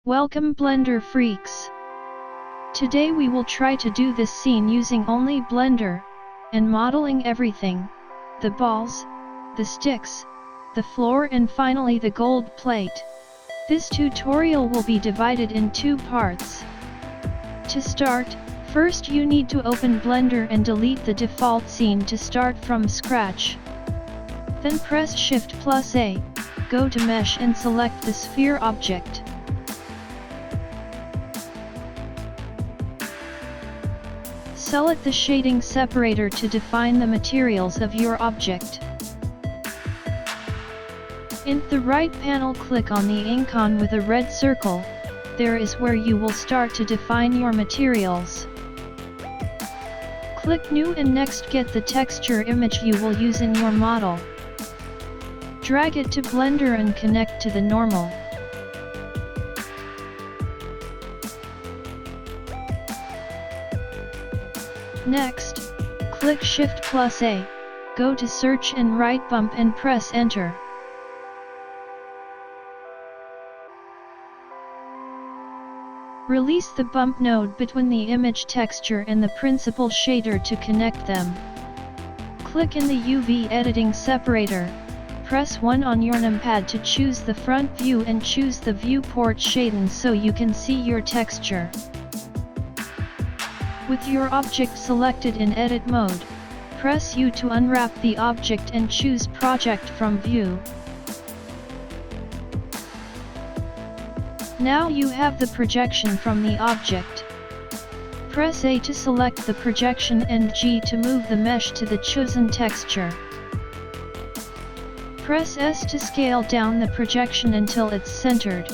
Welcome Blender freaks! Today we will try to do this scene using only Blender, and modeling everything, the balls, the sticks, the floor and finally the gold plate. This tutorial will be divided in two parts. To start, first you need to open Blender and delete the default scene to start from scratch. Then press Shift+A, go to Mesh and select the sphere object. Select the shading separator to define the materials of your object. In the right panel click on the icon with a red circle, there is where you will start to define your materials. Click New and next get the texture image you will use in your model. Drag it to Blender and connect to the normal. Next, click Shift+A, go to Search and write bump and press Enter. Release the bump node between the image texture and the principal shader to connect them. Click in the UV editing separator, press 1 on your numpad to choose the front view and choose the viewport shading so you can see your texture. With your object selected in edit mode, press U to unwrap the object and choose Project from View. Now you have the projection from the object. Press A to select the projection and G to move the mesh to the chosen texture. Press S to scale down the projection until it's centered.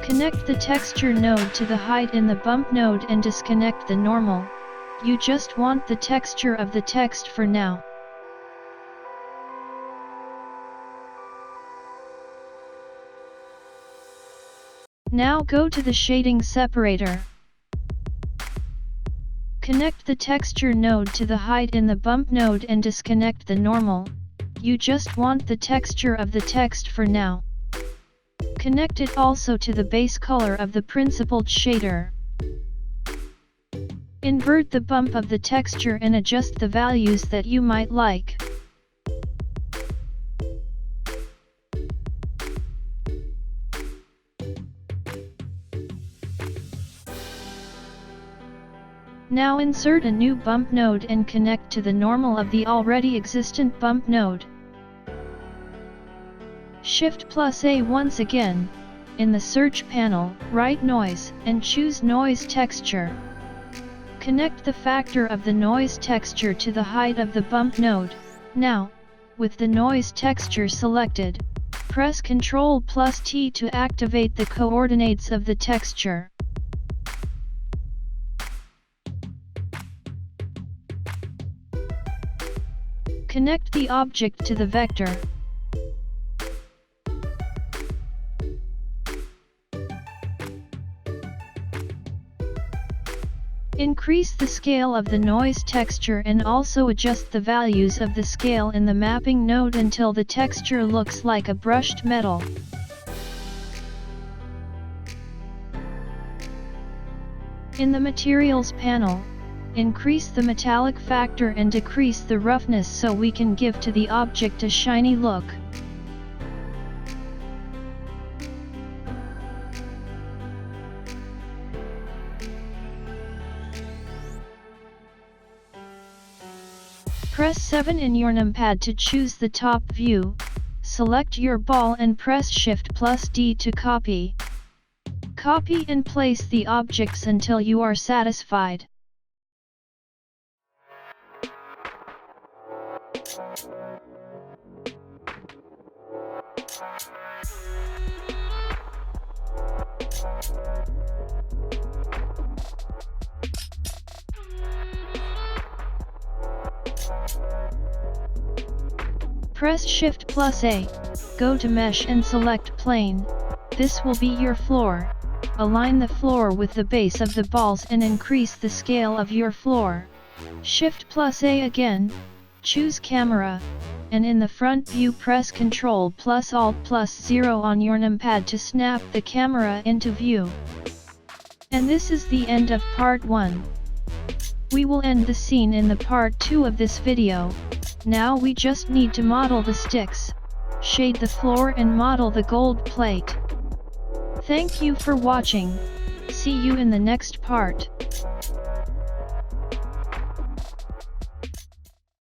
Connect the texture node to the height in the bump node and disconnect the normal. You just want the texture of the text for now. Now go to the shading separator. Connect the texture node to the height in the bump node and disconnect the normal. You just want the texture of the text for now. Connect it also to the base color of the principled shader. Invert the bump of the texture and adjust the values that you might like. Now insert a new bump node and connect to the normal of the already existent bump node. Shift+A once again. In the search panel, write Noise, and choose Noise Texture. Connect the factor of the noise texture to the height of the bump node. Now, with the noise texture selected, press Ctrl+T to activate the coordinates of the texture. Connect the object to the vector. Increase the scale of the noise texture and also adjust the values of the scale in the mapping node until the texture looks like a brushed metal. In the materials panel, increase the metallic factor and decrease the roughness so we can give to the object a shiny look. Press 7 in your numpad to choose the top view, select your ball and press Shift+D to copy. Copy and place the objects until you are satisfied. Press Shift+A, go to Mesh and select Plane. This will be your floor. align the floor with the base of the balls and increase the scale of your floor. Shift plus A again, choose camera, and in the front view press Ctrl plus Alt plus 0 on your numpad to snap the camera into view. And this is the end of part 1. We will end the scene in the part 2 of this video. Now we just need to model the sticks, shade the floor and model the gold plate. Thank you for watching. See you in the next part.